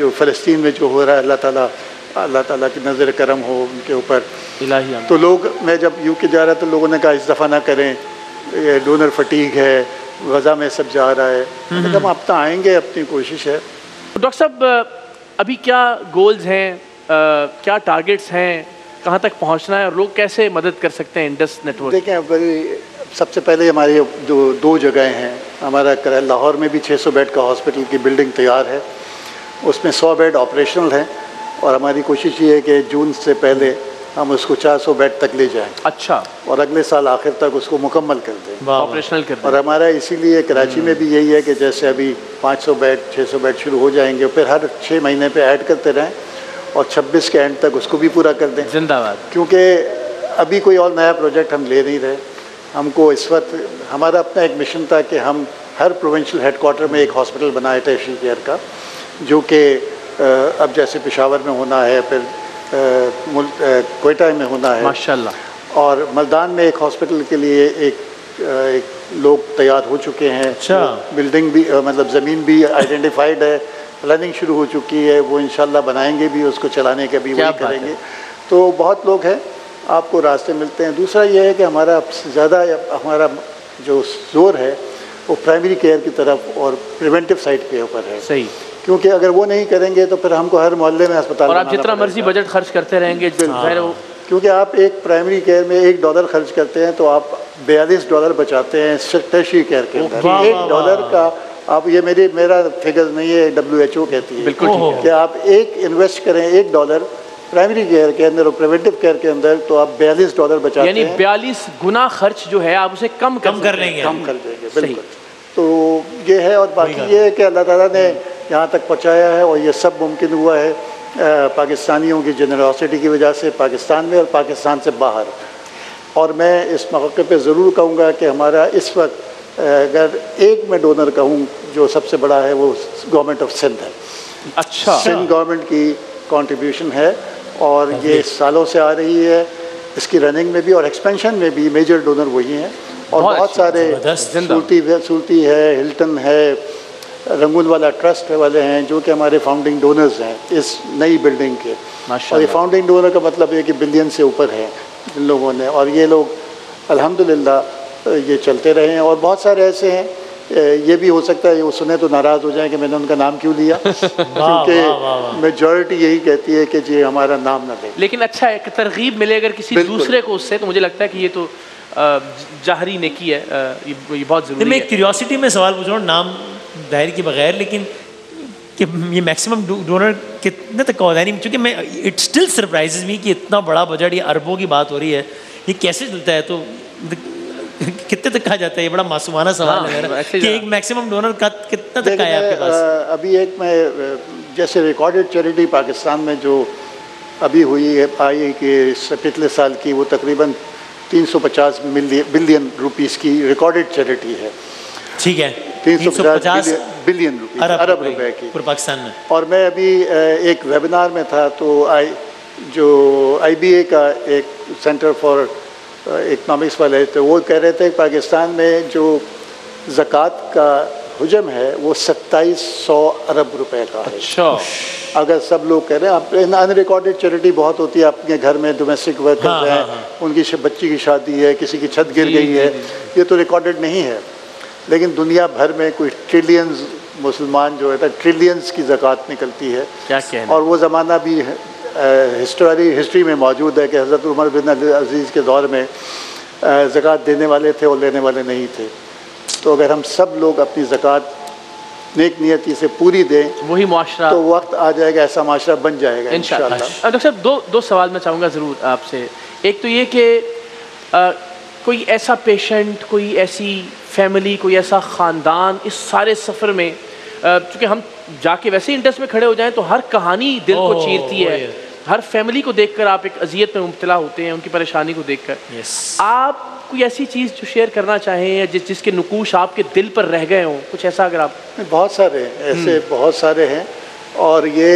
जो फ़लस्तीन में जो हो रहा है, अल्लाह ताला की नज़र करम हो उनके ऊपर। तो लोग, मैं जब यूके जा रहा था, लोगों ने कहा इस दफ़ा ना करें, ये डोनर फटीग है, गज़ा में सब जा रहा है। हम अब तो आएंगे, अपनी कोशिश है। डॉक्टर साहब, अभी क्या गोल्स हैं, क्या टारगेट्स हैं, कहाँ तक पहुँचना है और लोग कैसे मदद कर सकते हैं इंडस नेटवर्क? देखें, सबसे पहले हमारी जो 2 जगहें हैं, हमारा लाहौर में भी 600 बेड का हॉस्पिटल की बिल्डिंग तैयार है, उसमें 100 बेड ऑपरेशनल हैं और हमारी कोशिश ये है कि जून से पहले हम उसको 400 बेड तक ले जाएं। अच्छा। और अगले साल आखिर तक उसको मुकम्मल कर दें, ऑपरेशनल कर दें। और हमारा इसीलिए कराची में भी यही है कि जैसे अभी 500 बेड 600 बेड शुरू हो जाएंगे, फिर हर 6 महीने पे ऐड करते रहें और 26 के एंड तक उसको भी पूरा कर दें। जिंदाबाद। क्योंकि अभी कोई और नया प्रोजेक्ट हम ले नहीं रहे। हमको इस वक्त, हमारा अपना एक मिशन था कि हम हर प्रोविंशियल हेडक्वार्टर में एक हॉस्पिटल बनाए थे टर्शियरी केयर का, जो कि अब जैसे पेशावर में होना है, फिर कोयटा में होना है माशाल्लाह, और मलदान में एक हॉस्पिटल के लिए एक लोग तैयार हो चुके हैं। अच्छा। बिल्डिंग भी, मतलब ज़मीन भी आइडेंटिफाइड है, प्लानिंग शुरू हो चुकी है, वो इंशाल्लाह बनाएंगे भी, उसको चलाने का भी वही करेंगे। तो बहुत लोग हैं, आपको रास्ते मिलते हैं। दूसरा ये है कि हमारा ज़्यादा हमारा जो जोर है वो प्राइमरी केयर की तरफ और प्रिवेंटिव साइड के ऊपर है। सही। क्योंकि अगर वो नहीं करेंगे तो फिर हमको हर मोहल्ले में अस्पताल, और आप जितना मर्जी बजट खर्च करते रहेंगे, क्योंकि आप एक प्राइमरी केयर में $1 खर्च करते हैं तो आप $42 बचाते हैं टर्शियरी केयर के अंदर। $1 का, आप ये मेरा फिगर नहीं है, WHO कहती है बिल्कुल कि आप एक इन्वेस्ट करें $1 प्राइमरी केयर के अंदर और प्रिवेंटिव केयर के अंदर, तो आप $42 बचाते हैं। यानी 42 गुना खर्च जो है आप उसे कम कर लेंगे। कम कर देंगे, बिल्कुल। तो ये है, और बाकी ये है कि अल्लाह ताला ने यहाँ तक पहुँचाया है और ये सब मुमकिन हुआ है पाकिस्तानियों की जेनरोसिटी की वजह से, पाकिस्तान में और पाकिस्तान से बाहर। और मैं इस मौके पे ज़रूर कहूँगा कि हमारा इस वक्त, अगर एक मैं डोनर कहूँ जो सबसे बड़ा है, वो गवर्नमेंट ऑफ सिंध है। अच्छा। सिंध गवर्नमेंट की कंट्रीब्यूशन है और ये सालों से आ रही है। इसकी रनिंग में भी और एक्सपेंशन में भी मेजर डोनर वही हैं। और बहुत सारे सूरती है, हिल्टन है, रंगून वाला ट्रस्ट वाले हैं, जो कि हमारे फाउंडिंग डोनर्स हैं इस नई बिल्डिंग के। और ये फाउंडिंग डोनर का मतलब है कि बिलियन से ऊपर है इन लोगों ने, और ये लोग अल्हम्दुलिल्लाह ये चलते रहे हैं। और बहुत सारे ऐसे हैं, ये भी हो सकता है वो सुने तो नाराज़ हो जाए कि मैंने उनका नाम क्यों लिया, क्योंकि मेजॉरिटी यही कहती है कि जी हमारा नाम ना लें। लेकिन अच्छा है कि तरगीब मिले अगर किसी दूसरे को उससे, तो मुझे लगता है कि ये तो जाहरी नेकी है, ये बहुत ज़रूरी है। मैं क्यूरियोसिटी में सवाल पूछ रहा हूँ, नाम दायर के बगैर, लेकिन कि ये मैक्सिमम डोनर कितने तक का होता है? नहीं, क्योंकि मैं, इट स्टिल सरप्राइजेज मी कि इतना बड़ा बजट, ये अरबों की बात हो रही है, ये कैसे चलता है? तो कितने तक कहा जाता है? ये बड़ा मासूमाना सवाल है मेरा कि एक मैक्सिमम डोनर का कितना तक का है आपके पास? अभी एक मैं, जैसे रिकॉर्डेड चैरिटी पाकिस्तान में जो अभी हुई है, आई कि पिछले साल की, वो तकरीबन 350 बिलियन रुपीस की रिकॉर्डेड चैरिटी है। ठीक है, 350 बिलियन रुपीस, अरब रुपए की पूरे पाकिस्तान में। और मैं अभी एक वेबिनार में था, तो जो IBA का एक सेंटर फॉर इकनॉमिक्स वाले थे, वो कह रहे थे कि पाकिस्तान में जो ज़कात का हुजम है वो 2700 अरब रुपए का है। अच्छा। अगर सब लोग कह रहे हैं, आप अनरिकॉर्डेड चैरिटी बहुत होती है, आपके घर में डोमेस्टिक वर्कर्स हैं, उनकी बच्ची की शादी है, किसी की छत गिर गई है, ये तो रिकॉर्डेड नहीं है। लेकिन दुनिया भर में कोई ट्रिलियंस मुसलमान जो है, ट्रिलियंस की ज़कात निकलती है। क्या कहना। और वो ज़माना भी हिस्ट्री में मौजूद है कि हज़रत उमर बिन अजीज़ के दौर में ज़कात देने वाले थे और लेने वाले नहीं थे। तो अगर हम सब लोग अपनी ज़कात नेक नियति से पूरी दें, वही माशरा, तो वक्त आ जाएगा, ऐसा माशरा बन जाएगा इंशाअल्लाह। डॉक्टर साहब, दो सवाल मैं चाहूँगा ज़रूर आपसे। एक तो ये कि कोई ऐसा पेशेंट, कोई ऐसी फैमिली, कोई ऐसा ख़ानदान इस सारे सफ़र में, चूँकि हम जाके वैसे ही इंटरेस्ट में खड़े हो जाएं तो हर कहानी दिल को चीरती है, हर फैमिली को देखकर आप एक अजियत में मुब्तला होते हैं, उनकी परेशानी को देखकर। आप कोई ऐसी चीज़ जो शेयर करना चाहें या जिसके नुकूश आपके दिल पर रह गए हों, कुछ ऐसा अगर आप? बहुत सारे ऐसे बहुत सारे हैं। और ये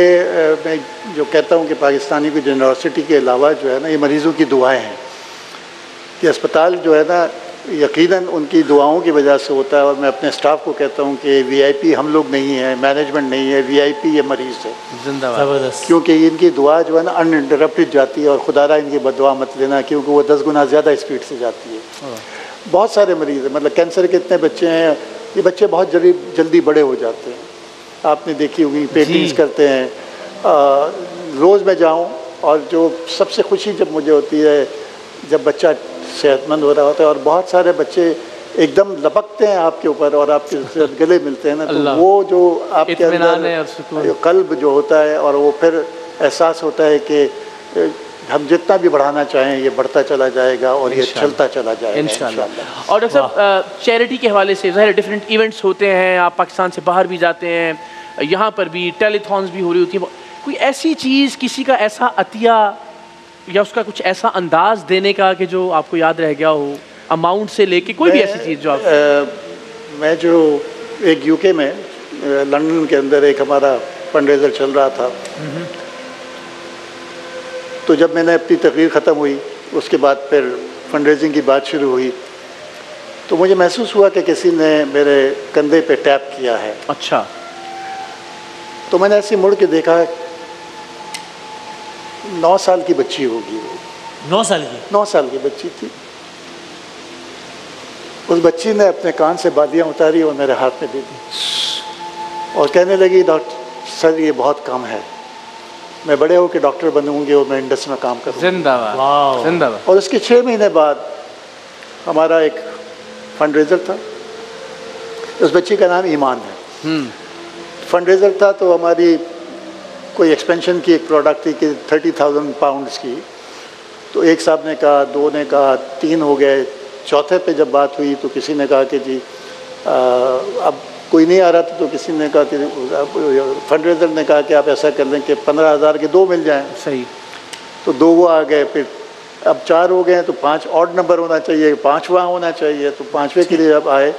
मैं जो कहता हूँ कि पाकिस्तानी की जेनरोसिटी के अलावा जो है ना, ये मरीज़ों की दुआएं हैं कि अस्पताल जो है ना, यकीनन उनकी दुआओं की वजह से होता है। और मैं अपने स्टाफ को कहता हूँ कि वीआईपी हम लोग नहीं हैं, मैनेजमेंट नहीं है, वीआईपी ये मरीज़ है। जिंदाबाद। क्योंकि इनकी दुआ जो है ना अनइंटरप्टेड जाती है, और खुदारा इनकी बददुआ मत लेना, क्योंकि वो 10 गुना ज़्यादा स्पीड से जाती है। बहुत सारे मरीज़ हैं, मतलब कैंसर के इतने बच्चे हैं, ये बच्चे बहुत जल्दी बड़े हो जाते हैं। आपने देखी होगी, पेंटिंग्स करते हैं। रोज़ मैं जाऊँ, और जो सबसे खुशी जब मुझे होती है जब बच्चा सेहतमंद हो रहा होता है, और बहुत सारे बच्चे एकदम लपकते हैं आपके ऊपर और आपके गले मिलते हैं ना, तो वो जो आपके अंदर कल्ब जो होता है, और वो फिर एहसास होता है कि हम जितना भी बढ़ाना चाहें ये बढ़ता चला जाएगा और ये चलता चला जाएगा इंशाल्लाह। और डॉक्टर साहब, चैरिटी के हवाले से ज़ाहिर डिफरेंट इवेंट्स होते हैं, आप पाकिस्तान से बाहर भी जाते हैं, यहाँ पर भी टेलीथॉन्स भी हो रही होती है, कोई ऐसी चीज़, किसी का ऐसा अतिया या उसका कुछ ऐसा अंदाज देने का कि जो आपको याद रह गया हो, अमाउंट से लेके कोई भी ऐसी चीज़ जो आप मैं जो एक यूके में लंदन के अंदर एक हमारा फंडरेजर चल रहा था, तो जब मैंने अपनी तकरीर ख़त्म हुई उसके बाद फिर फंडरेजिंग की बात शुरू हुई, तो मुझे महसूस हुआ कि किसी ने मेरे कंधे पे टैप किया है। अच्छा। तो मैंने ऐसे मुड़ के देखा, 9 साल की बच्ची होगी वो। 9 साल की बच्ची थी। उस बच्ची ने अपने कान से बालियां उतारी और मेरे हाथ में दे दी, और कहने लगी, डॉक्टर सर ये बहुत कम है, मैं बड़े होकर डॉक्टर बनूंगी और मैं इंडस्ट्री में काम करूँगी। जिंदाबाद, जिंदाबाद। और उसके 6 महीने बाद हमारा एक फंडरेजर था, उस बच्ची का नाम ईमान है। फंडरेजर था तो हमारी कोई एक्सपेंशन की एक प्रोडक्ट थी कि 30,000 पाउंड्स की, तो एक साहब ने कहा, 2 ने कहा, 3 हो गए। चौथे पे जब बात हुई तो किसी ने कहा कि जी अब कोई नहीं आ रहा था, तो किसी ने कहा कि फंडरेजर ने कहा कि आप ऐसा कर लें कि 15,000 के 2 मिल जाएं। सही। तो 2 वो आ गए, फिर अब 4 हो गए, तो 5 ऑड नंबर होना चाहिए, 5वां होना चाहिए, तो 5वें के लिए जब आए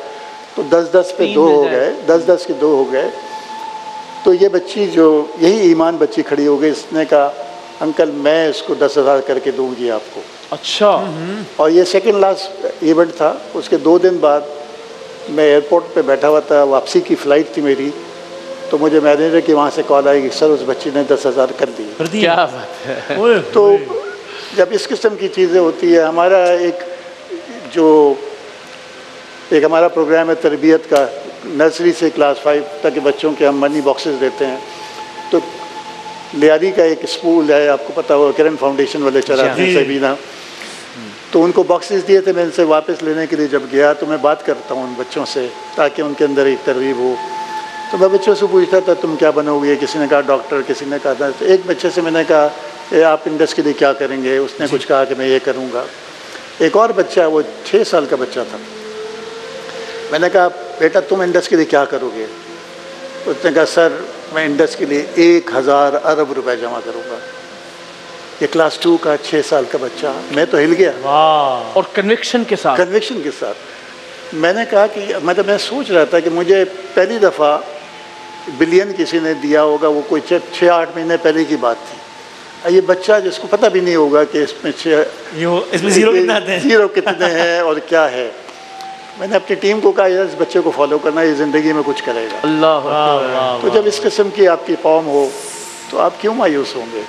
तो 10-10 पे 2 हो गए, 10-10 के 2 हो गए। तो ये बच्ची जो यही ईमान बच्ची खड़ी हो गई, इसने कहा अंकल मैं इसको 10,000 करके दूंगी आपको। अच्छा। और ये सेकंड लास्ट इवेंट था। उसके 2 दिन बाद मैं एयरपोर्ट पे बैठा हुआ था, वापसी की फ़्लाइट थी मेरी, तो मुझे मैनेजर की वहाँ से कॉल आई कि सर उस बच्ची ने 10,000 कर दी। क्या बात है। तो जब इस किस्म की चीज़ें होती है, हमारा एक हमारा प्रोग्राम है तरबियत का, नर्सरी से क्लास 5 तक के बच्चों के हम मनी बॉक्सेस देते हैं। तो लियारी का एक स्कूल है, आपको पता होगा, किरण फाउंडेशन वाले चलाते हैं, सबीना, तो उनको बॉक्सेस दिए थे। मैं इनसे वापस लेने के लिए जब गया तो मैं बात करता हूँ उन बच्चों से ताकि उनके अंदर एक तरगीब हो। तो मैं बच्चों से पूछता था तुम क्या बनोगे, किसी ने कहा डॉक्टर, किसी ने कहा था। तो एक बच्चे से मैंने कहा आप इंडस के लिए क्या करेंगे, उसने कुछ कहा कि मैं ये करूँगा। एक और बच्चा, वो 6 साल का बच्चा था, मैंने कहा बेटा तुम इंडस के लिए क्या करोगे? उसने कहा सर मैं इंडस के लिए 1000 अरब रुपए जमा करूँगा। ये क्लास 2 का 6 साल का बच्चा, मैं तो हिल गया। वाह। और कन्विक्शन के साथ मैंने कहा कि मतलब मैं सोच रहा था कि मुझे पहली दफ़ा बिलियन किसी ने दिया होगा, वो कोई 6-8 महीने पहले की बात थी। ये बच्चा जिसको पता भी नहीं होगा कि इसमें ज़ीरो कितने हैं और क्या है। मैंने अपनी टीम को कहा इस बच्चे को फॉलो करना, ये ज़िंदगी में कुछ करेगा। अल्लाह। तो जब इस किस्म की आपकी कौम हो तो आप क्यों मायूस होंगे।